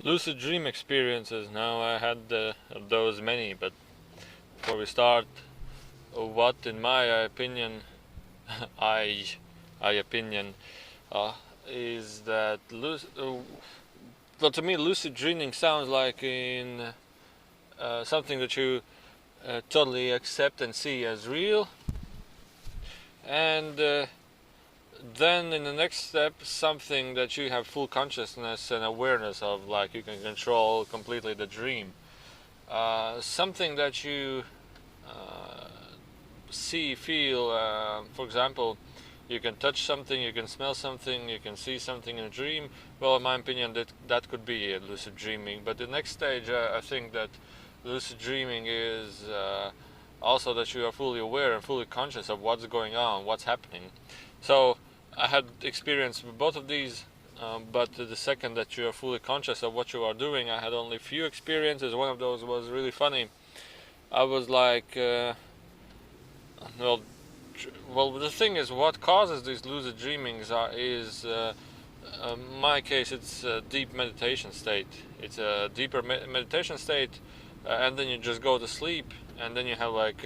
Lucid dream experiences. Now I had those many, but before we start, what in my opinion, I, I opinion, uh, is that well, to me, lucid dreaming sounds like in something that you totally accept and see as real, and then in the next step, something that you have full consciousness and awareness of, like you can control completely the dream. Something that you uh, see, feel. For example, you can touch something, you can smell something, you can see something in a dream. Well, in my opinion, that could be lucid dreaming. But the next stage, I think that lucid dreaming is also that you are fully aware and fully conscious of what's going on, what's happening. So I had experience with both of these. But the second that you are fully conscious of what you are doing, I had only few experiences. One of those was really funny. I was like, well, well, the thing is, what causes these lucid dreamings is, my case, it's a deep meditation state. It's a deeper meditation state, and then you just go to sleep, and then you have like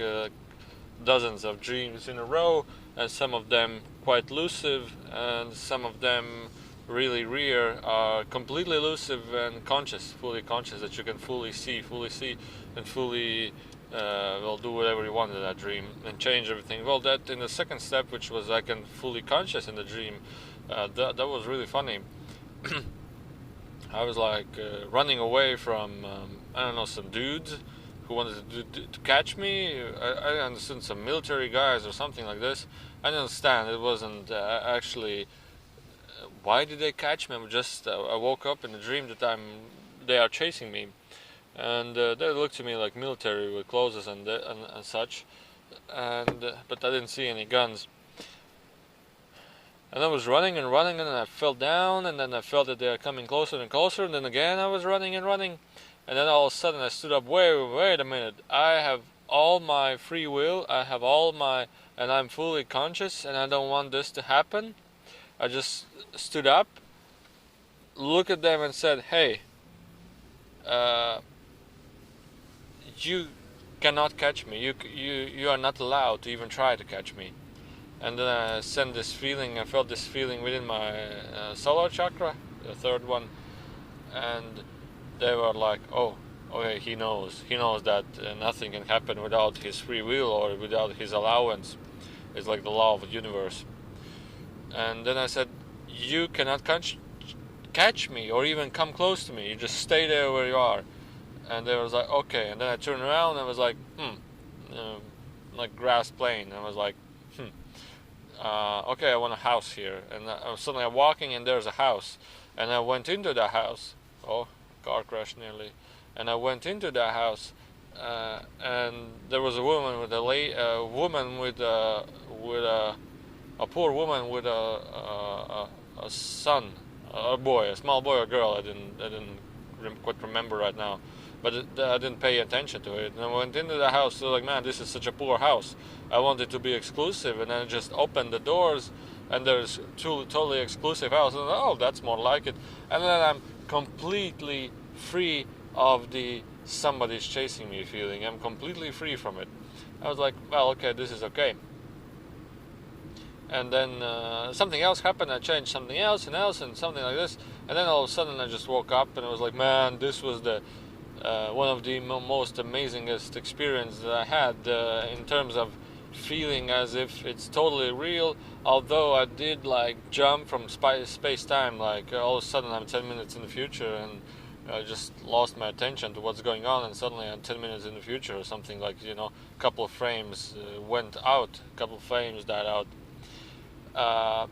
dozens of dreams in a row, and some of them quite lucid, and some of them really rare are completely lucid and conscious, fully conscious, that you can fully see, and fully well, do whatever you want in that dream and change everything. Well, that in the second step, which was I can fully conscious in the dream, that was really funny. I was like running away from I don't know, some dudes who wanted to catch me. I understood some military guys or something like this. I didn't understand. It wasn't actually why did they catch me. I woke up in a dream that they are chasing me, and they looked to me like military with clothes and such, and but I didn't see any guns. And I was running and running, and then I fell down, and then I felt that they are coming closer and closer, and then again I was running and running, and then all of a sudden I stood up. Wait a minute! I have all my free will. I have all my, and I'm fully conscious, and I don't want this to happen. I just stood up, looked at them, and said, "Hey, uh, you cannot catch me. You are not allowed to even try to catch me." And then I felt this feeling within my solar chakra, the third one, and they were like, "Oh, okay, he knows that nothing can happen without his free will or without his allowance. It's like the law of the universe." And then I said, "You cannot catch me or even come close to me. You just stay there where you are." And they was like, "Okay." And then I turned around and I was like, like grass plain. And I was like, okay, I want a house here. And I was suddenly walking and there's a house. And I went into the house. Oh, car crash nearly. And I went into the house, and there was a woman with a poor woman with a son, a boy, a small boy or girl. I didn't quite remember right now, but I didn't pay attention to it. And I went into the house, so like, man, this is such a poor house. I want it to be exclusive, and then I just opened the doors, and there's two totally exclusive houses. And oh, that's more like it. And then I'm completely free of the somebody's chasing me feeling. I'm completely free from it. I was like, well, okay, this is okay. And then something else happened. I changed something else and something like this, and then all of a sudden I just woke up and I was like, man, this was the one of the most amazingest experiences that I had in terms of feeling as if it's totally real. Although I did like jump from space time, like all of a sudden I'm 10 minutes in the future, and I just lost my attention to what's going on, and suddenly I'm 10 minutes in the future or something, like, you know, a couple of frames went out, a couple of frames died out. Uh,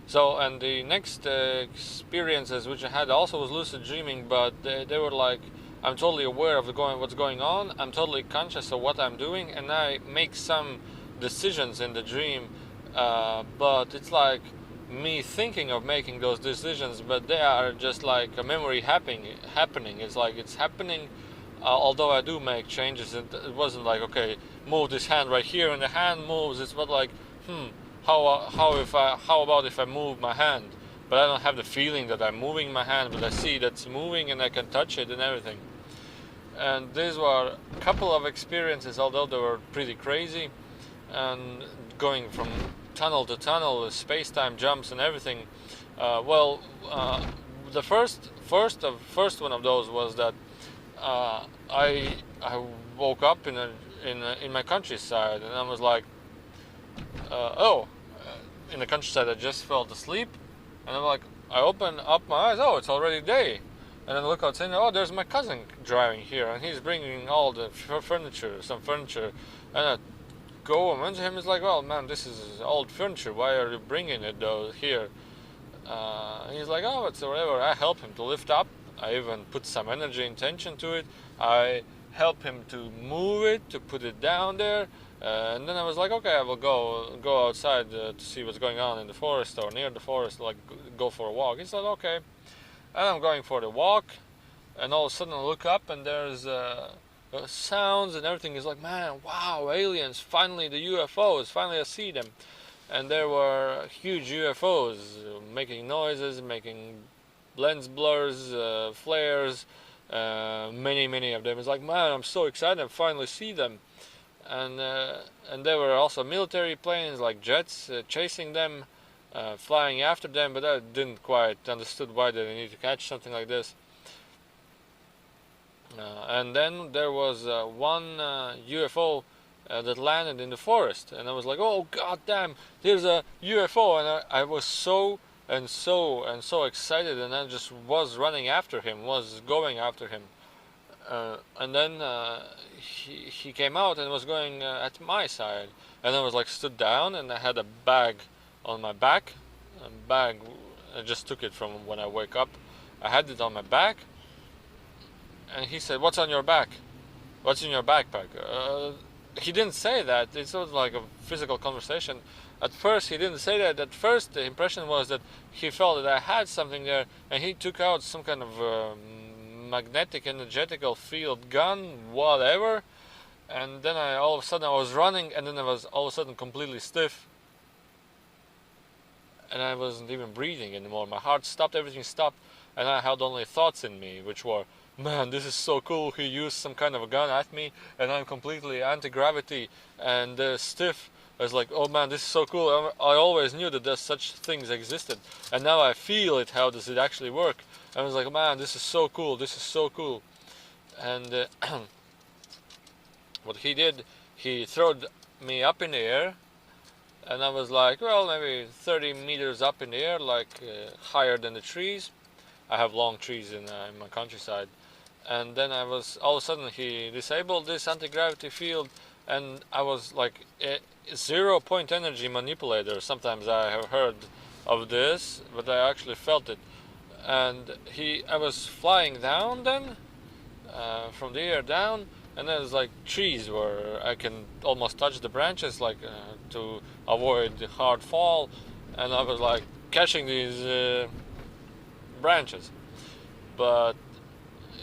so, and the next experiences which I had also was lucid dreaming, but they were like, I'm totally aware of what's going on. I'm totally conscious of what I'm doing, and I make some decisions in the dream. But it's like me thinking of making those decisions, but they are just like a memory happening. It's like it's happening. Although I do make changes, it wasn't like, okay, move this hand right here, and the hand moves. It's not like, how about if I move my hand? but I don't have the feeling that I'm moving my hand, but I see that's moving and I can touch it and everything. And these were a couple of experiences, although they were pretty crazy, and going from tunnel to tunnel, space-time jumps and everything. The first one of those was that I woke up in my countryside, and I was like, in the countryside I just fell asleep, and I'm like, I open up my eyes, oh, it's already day. And then I look outside, oh, there's my cousin driving here, and he's bringing all the some furniture. And I go and mention him, it's like, well, man, this is old furniture, why are you bringing it though here? He's like, oh, it's whatever. I help him to lift up. I even put some energy intention to it. I help him to move it, to put it down there. And then I was like, okay, I will go outside to see what's going on in the forest or near the forest, like go for a walk. He said, okay. And I'm going for the walk, and all of a sudden I look up and there's sounds and everything is like, man, wow, aliens, finally the UFOs, finally I see them. And there were huge UFOs making noises, making lens blurs, flares, many of them. It's like, man, I'm so excited, I finally see them. And there were also military planes like jets chasing them, flying after them, but I didn't quite understood why they need to catch something like this. And then there was one UFO that landed in the forest, and I was like, oh god damn, there's a UFO, and I was so excited, and I just was running after him, was going after him. And then he came out and was going at my side, and I was like stood down, and I had a bag on my back. I just took it from when I wake up. I had it on my back, and he said, "What's on your back? What's in your backpack?" He didn't say that. It was like a physical conversation. At first, he didn't say that. At first, the impression was that he felt that I had something there, and he took out some kind of magnetic energetical field gun, whatever. And then all of a sudden I was running, and then I was all of a sudden completely stiff, and I wasn't even breathing anymore. My heart stopped, everything stopped, and I had only thoughts in me, which were, man, this is so cool, he used some kind of a gun at me, and I'm completely anti-gravity and stiff. I was like, oh man, this is so cool. I always knew that there's such things existed, and now I feel it. How does it actually work? I was like, man, this is so cool, this is so cool. And what he did, he threw me up in the air, and I was like, well, maybe 30 meters up in the air, like higher than the trees. I have long trees in my countryside. And then I was, all of a sudden he disabled this anti-gravity field, and I was like a 0-point energy manipulator. Sometimes I have heard of this, but I actually felt it. And I was flying down then, from the air down, and there's like trees where I can almost touch the branches, like to avoid the hard fall, and I was like catching these branches. But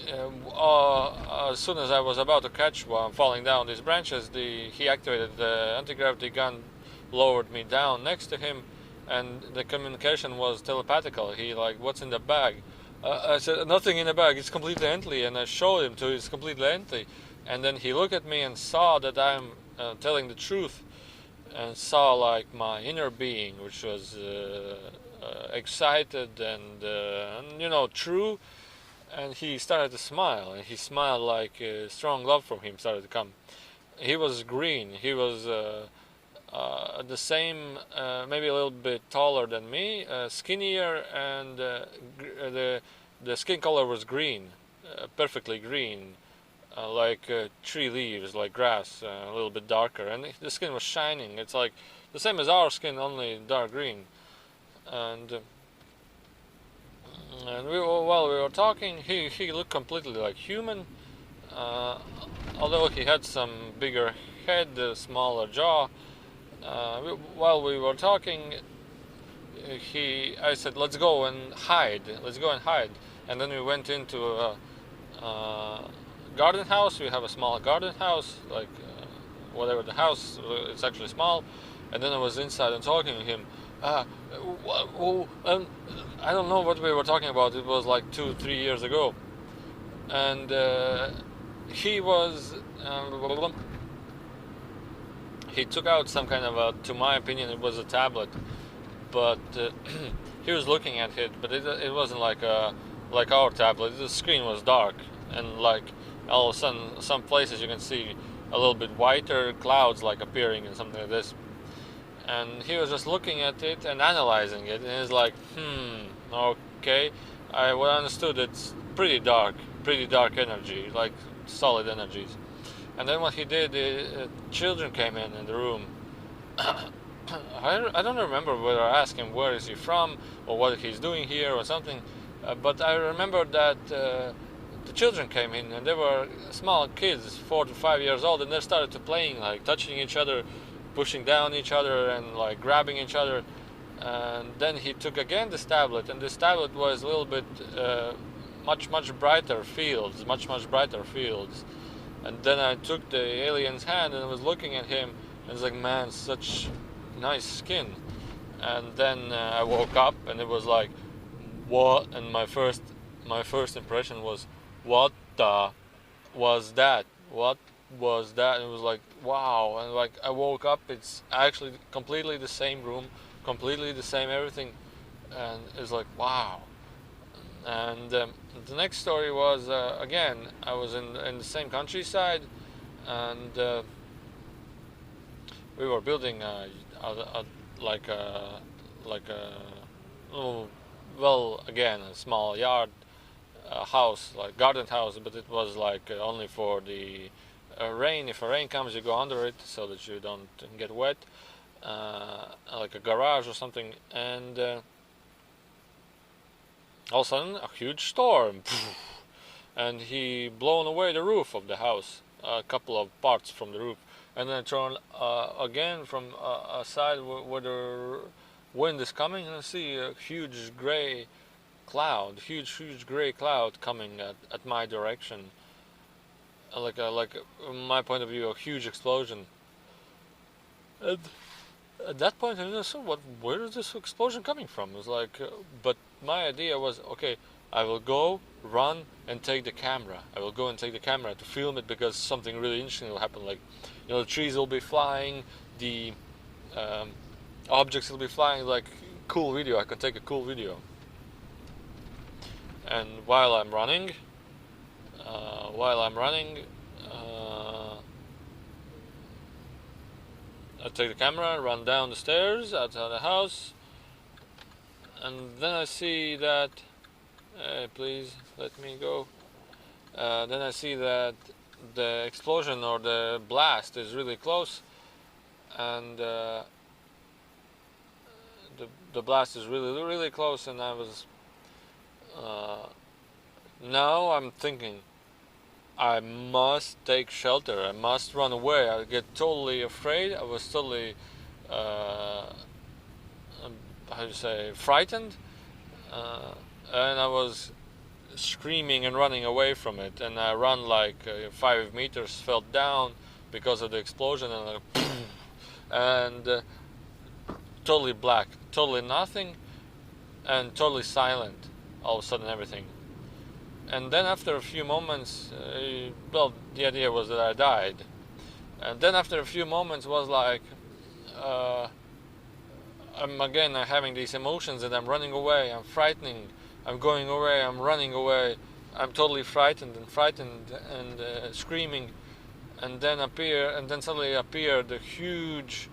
as soon as I was about to catch one falling down these branches, he activated the anti-gravity gun, lowered me down next to him, and the communication was telepathical. He like, what's in the bag? I said, nothing in the bag, it's completely empty, and I showed him it's completely empty. And then he looked at me and saw that I'm telling the truth, and saw like my inner being, which was excited and true. And he started to smile, and he smiled like strong love from him started to come. He was green. He was the same, maybe a little bit taller than me, skinnier, and the skin color was green, perfectly green, like tree leaves, like grass, a little bit darker, and the skin was shining. It's like the same as our skin, only dark green. And while we were talking, he looked completely like human, although he had some bigger head, smaller jaw. While we were talking, I said, let's go and hide, and then we went into a garden house. We have a small garden house, like whatever the house, it's actually small. And then I was inside and talking to him, Uh, well, I don't know what we were talking about. It was like 2, 3 years ago, and he was. He took out some kind of a, to my opinion, it was a tablet, but he was looking at it, but it wasn't like our tablet. The screen was dark, and like all of a sudden, some places you can see a little bit whiter clouds like appearing and something like this. And he was just looking at it and analyzing it, and he's like, okay. I well understood it's pretty dark energy, like solid energies. And then what he did, children came in the room. I don't remember whether I asked him where is he from or what he's doing here or something, but I remember that the children came in and they were small kids, 4 to 5 years old, and they started to playing, like touching each other, pushing down each other, and like grabbing each other. And then he took again this tablet, and this tablet was a little bit much brighter fields, much brighter fields. And then I took the alien's hand and I was looking at him, and it's like, man, such nice skin. And then I woke up, and it was like, what? And my first impression was, what the was that? What was that? And it was like, wow. And like I woke up, it's actually completely the same room, completely the same everything, and it's like, wow. And the next story was again, I was in the same countryside, and we were building like a oh, well, again, a small yard, house, like garden house, but it was like only for the rain. If a rain comes, you go under it so that you don't get wet, like a garage or something. And all of a sudden, a huge storm, and he blown away the roof of the house, a couple of parts from the roof, and then turn again from a side where the wind is coming, and I see a huge gray cloud, huge gray cloud coming at my direction, like my point of view, a huge explosion. And at that point, I didn't know where is this explosion coming from? It was like, but my idea was, okay, I will go, run, and take the camera. I will go and take the camera to film it, because something really interesting will happen. Like, the trees will be flying, the objects will be flying. Like, cool video. I can take a cool video. And while I'm running, I take the camera, run down the stairs outside the house, and then I see that. Please let me go. Then I see that the explosion or the blast is really close, and the blast is really close, and I was. Now I'm thinking, I must take shelter. I must run away. I get totally afraid. I was totally, how do you say, frightened, and I was screaming and running away from it. And I ran like 5 meters, fell down because of the explosion, and and totally black, totally nothing, and totally silent. All of a sudden, everything. And then after a few moments, well, the idea was that I died. And then after a few moments was like, I'm again having these emotions, and I'm running away, I'm frightening, I'm going away, I'm running away, I'm totally frightened and screaming. And then suddenly appeared a huge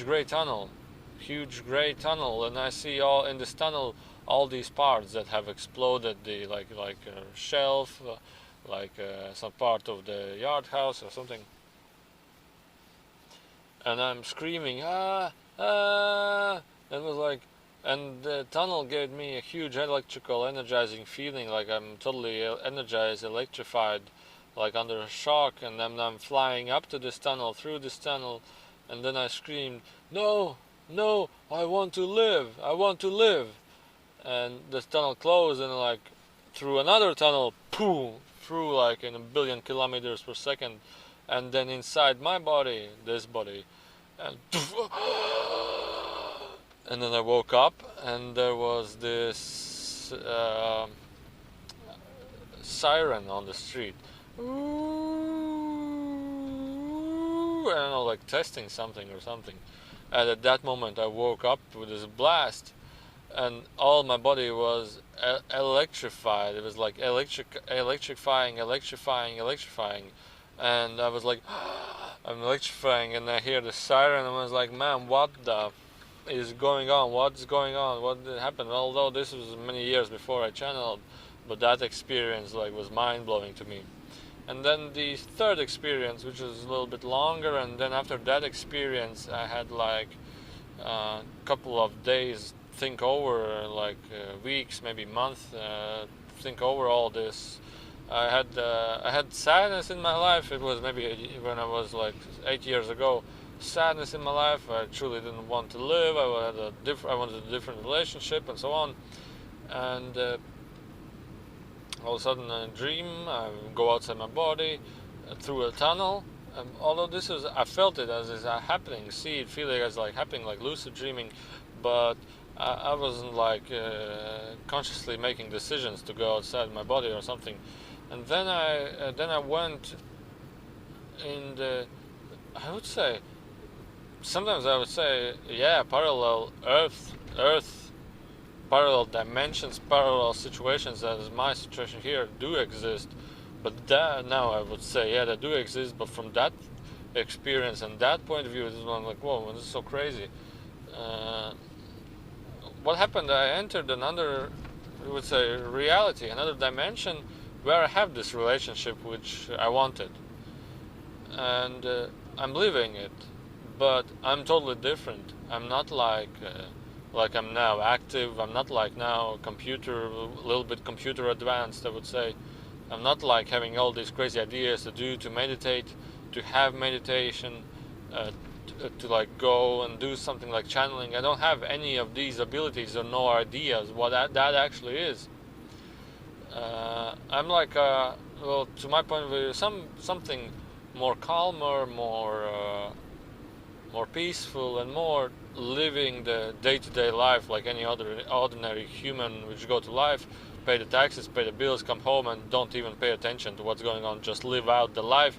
gray tunnel, and I see all in this tunnel all these parts that have exploded, the like a shelf, some part of the yard house or something. And I'm screaming, and it was like, and the tunnel gave me a huge electrical energizing feeling, like I'm totally energized, electrified, like under a shock. And then I'm flying up to this tunnel, through this tunnel, and then I screamed, no, I want to live, and the tunnel closed, and like through another tunnel, boom, through like in 1 billion kilometers per second, and then inside my body, this body, and and then I woke up, and there was this siren on the street. Ooh, I don't know, like testing something or something. And at that moment, I woke up with this blast, and all my body was electrified. It was like electrifying, and I was like, I'm electrifying, and I hear the siren, and I was like, man, what the is going on? What's going on? What happened? Although this was many years before I channeled, but that experience like was mind blowing to me. And then the third experience, which was a little bit longer, and then after that experience, I had like a couple of days think over, like weeks, maybe months, think over all this. I had sadness in my life. It was maybe when I was like 8 years ago. Sadness in my life. I truly didn't want to live. I wanted a different relationship and so on. And all of a sudden, a dream. I go outside my body through a tunnel. Although this is, I felt it as is happening. See it, feel it as like happening, like lucid dreaming, but I wasn't like consciously making decisions to go outside my body or something. And then I went in the, I would say, sometimes I would say, yeah, parallel Earth, parallel dimensions, parallel situations as my situation here do exist. But that, now I would say, yeah, they do exist. But from that experience and that point of view, this one like, whoa, this is so crazy. What happened? I entered another, I would say, reality, another dimension, where I have this relationship which I wanted, and I'm living it, but I'm totally different. I'm not like I'm now active. I'm not like now computer, a little bit computer advanced, I would say. I'm not like having all these crazy ideas to meditate, to have meditation, to like go and do something like channeling. I don't have any of these abilities or no ideas what that actually is. I'm like, well, to my point of view, something more calmer, more peaceful, and more living the day-to-day life like any other ordinary human which go to life, pay the taxes, pay the bills, come home, and don't even pay attention to what's going on. Just live out the life,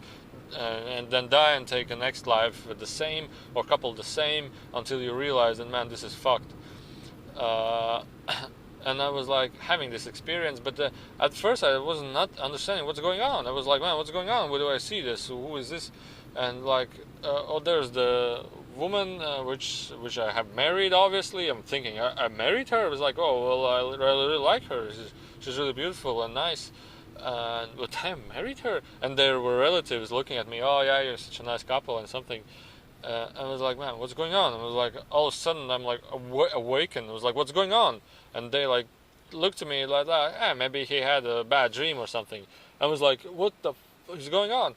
and then die and take a next life the same, or couple the same, until you realize that, man, this is fucked. And I was like having this experience, but at first I was not understanding what's going on. I was like, man, what's going on? Where do I see this? Who is this? And like, oh, there's the woman which I have married. Obviously, I'm thinking I married her. I was like, oh well, I really like her. She's really beautiful and nice. But I married her, and there were relatives looking at me. Oh yeah, you're such a nice couple and something. I was like, man, what's going on? I was like, all of a sudden, I'm like awakened. I was like, what's going on? And they like looked at me like that. Maybe he had a bad dream or something. I was like, what the fuck is going on?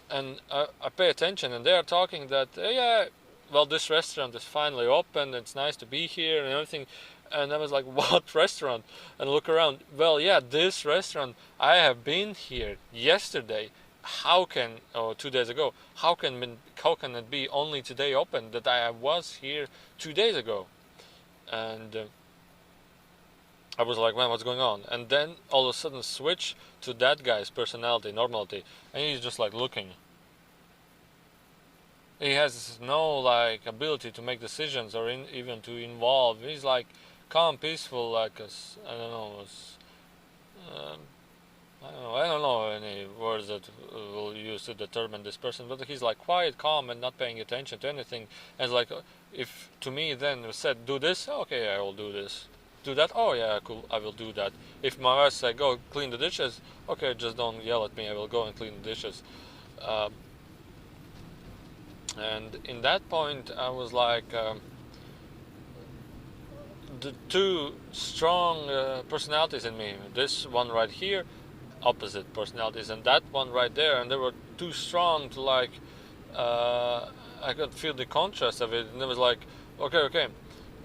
And I pay attention, and they are talking that, yeah, well, this restaurant is finally open. It's nice to be here and everything. And I was like, what restaurant? And look around. Well, yeah, this restaurant. I have been here yesterday. How can, or 2 days ago, how can it be only today open that I was here 2 days ago? And I was like, man, what's going on? And then all of a sudden switch to that guy's personality, normality, and he's just like looking. He has no like ability to make decisions or even to involve. He's like calm, peaceful, like I don't know, I don't know any words that will use to determine this person, but he's like quiet, calm, and not paying attention to anything. And it's like, if to me then said, do this, okay, I will do this. Do that, oh yeah, cool, I will do that. If my wife said, go clean the dishes, okay, just don't yell at me, I will go and clean the dishes. And in that point, I was like, the two strong personalities in me, this one right here, opposite personalities, and that one right there, and they were too strong to like I could feel the contrast of it, and it was like, okay,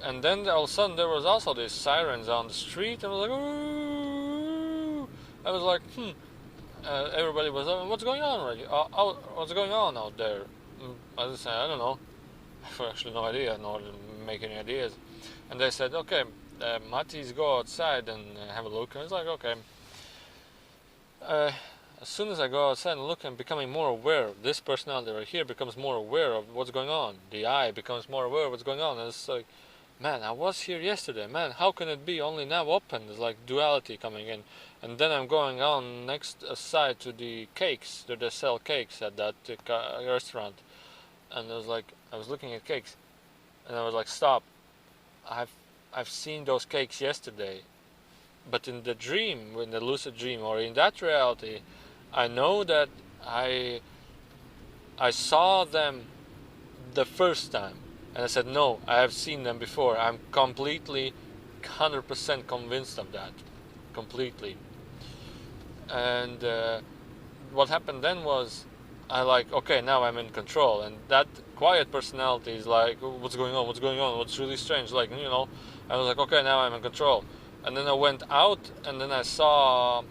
and then all of a sudden there was also these sirens on the street, and I was like, ooh. I was like, everybody was, what's going on right here? What's going on out there? I was saying, I don't know. have actually no idea, nor make any ideas. And they said, okay, Matis, go outside and have a look. And I was like, okay. As soon as I go outside and look, I'm becoming more aware. This personality right here becomes more aware of what's going on. The eye becomes more aware of what's going on. And it's like, man, I was here yesterday. Man, how can it be only now open? There's like duality coming in. And then I'm going on next side to the cakes. They sell cakes at that restaurant. And I was like, I was looking at cakes. And I was like, stop. I've seen those cakes yesterday. But in the dream, in the lucid dream, or in that reality, I know that I saw them the first time. And I said, no, I have seen them before. I'm completely, 100% convinced of that. Completely. And what happened then was, I like, okay, now I'm in control. And that quiet personality is like, what's going on? What's going on? What's really strange? Like, you know, I was like, okay, now I'm in control. And then I went out, and then I saw,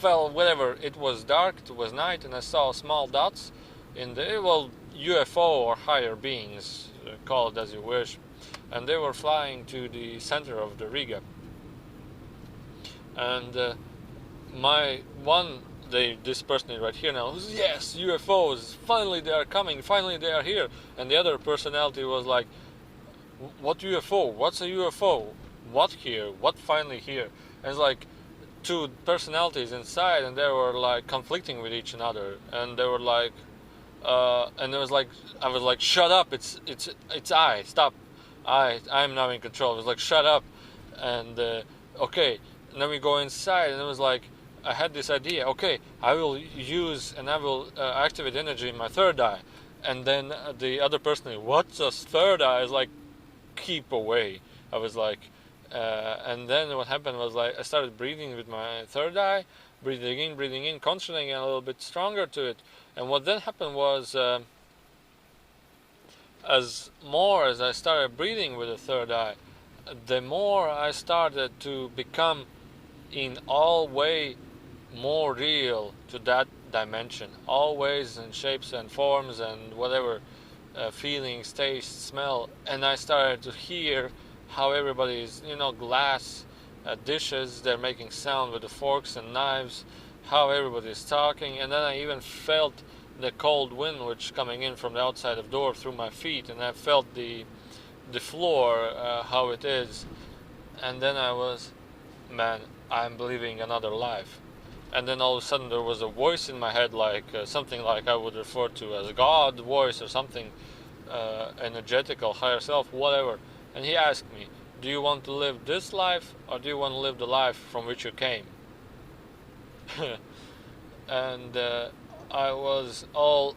well, whatever. It was dark, it was night, and I saw small dots in the, well, UFO or higher beings, call it as you wish. And they were flying to the center of the Riga. And this person right here now, yes, UFOs, finally they are coming, finally they are here. And the other personality was like, what UFO? What's a UFO? What here? What finally here? And it's like two personalities inside, and they were like conflicting with each other, and they were like, and it was like, I was like, shut up! It's I. Stop! I'm now in control. It was like, shut up! And okay, and then we go inside, and it was like, I had this idea. Okay, I will use and I will activate energy in my third eye, and then the other person, what's a third eye? Is like, keep away. I was like. And then what happened was like I started breathing with my third eye, breathing in, concentrating a little bit stronger to it. And what then happened was, as I started breathing with the third eye, the more I started to become in all way more real to that dimension, always in shapes and forms and whatever, feelings, taste, smell. And I started to hear how everybody's, glass dishes, they're making sound with the forks and knives, how everybody's talking. And then I even felt the cold wind which coming in from the outside of the door through my feet, and I felt the floor, how it is. And then I was, man, I'm living another life. And then all of a sudden there was a voice in my head, like something like I would refer to as a God voice or something, energetical, higher self, whatever. And he asked me, do you want to live this life, or do you want to live the life from which you came? And I was all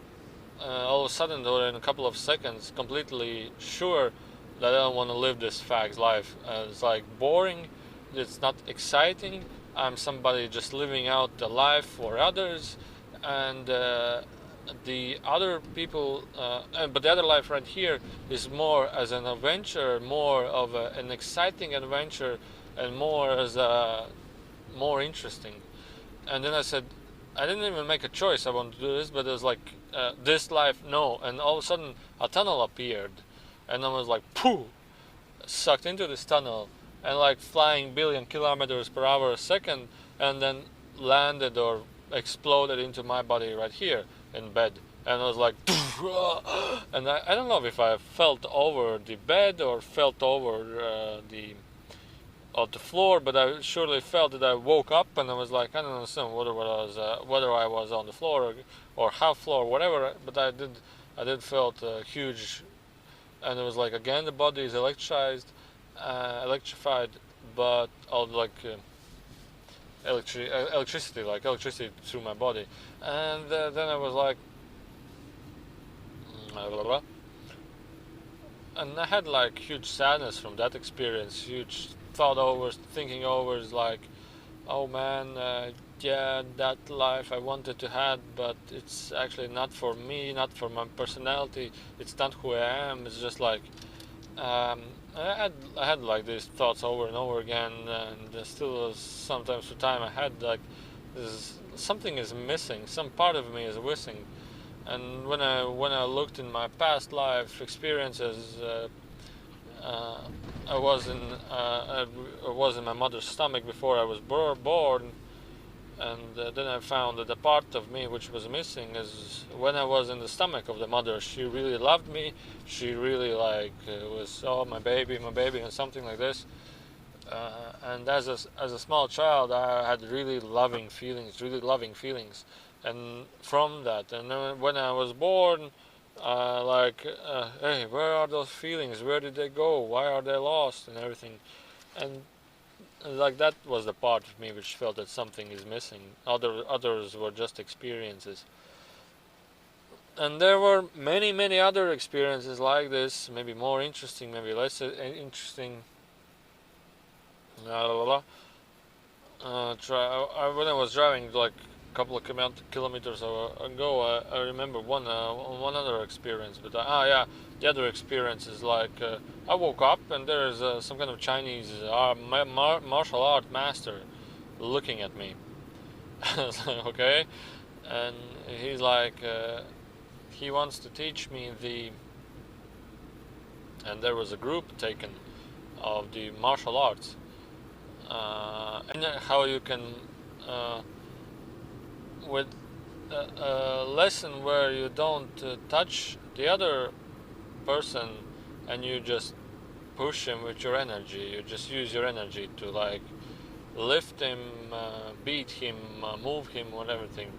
of a sudden, or in a couple of seconds, completely sure that I don't want to live this fag's life. It's like boring, it's not exciting, I'm somebody just living out the life for others, and the other people, but the other life right here is more as an adventure, more of an exciting adventure, and more as more interesting. And then I said, I didn't even make a choice I want to do this, but it was like, this life, no. And all of a sudden a tunnel appeared, and I was like, pooh, sucked into this tunnel, and like flying billion kilometers per hour a second, and then landed or exploded into my body right here in bed. And I was like, and I don't know if I felt over the bed or felt over the floor, but I surely felt that I woke up, and I was like, I don't understand whether I was on the floor or half floor, whatever. But I did felt huge, and it was like, again, the body is electrified, but all like electricity through my body. And then I was like, blah, blah, blah. And I had like huge sadness from that experience, huge thinking over, like, oh man, yeah, that life I wanted to have, but it's actually not for me, not for my personality, it's not who I am. It's just like, I had like these thoughts over and over again, and still sometimes for time I had like, something is missing, some part of me is missing. And when I looked in my past life experiences, I was in my mother's stomach before I was born, and then I found that the part of me which was missing is when I was in the stomach of the mother. She really loved me. She really was, oh, my baby, and something like this. And as a small child, I had really loving feelings, and from that, and then when I was born, hey, where are those feelings? Where did they go? Why are they lost? And everything, and like that was the part of me which felt that something is missing. Others were just experiences, and there were many other experiences like this, maybe more interesting, maybe less interesting. La, la, la. When I was driving like a couple of kilometers ago, I remember one other experience. But yeah, the other experience is I woke up and there's some kind of Chinese martial art master looking at me. Okay, and he's he wants to teach me and there was a group taken of the martial arts. And how you can with a lesson where you don't touch the other person and you just push him with your energy. You just use your energy to lift him, beat him, move him, or everything.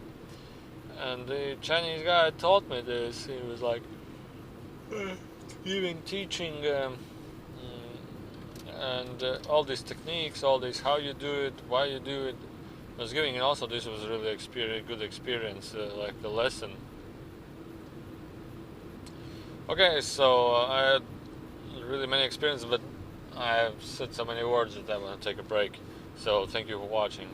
And the Chinese guy taught me this. He was even teaching and all these techniques, all this how you do it, why you do it. I was giving, and also this was really good experience, like the lesson. Okay, so I had really many experiences, but I have said so many words that I want to take a break. So thank you for watching.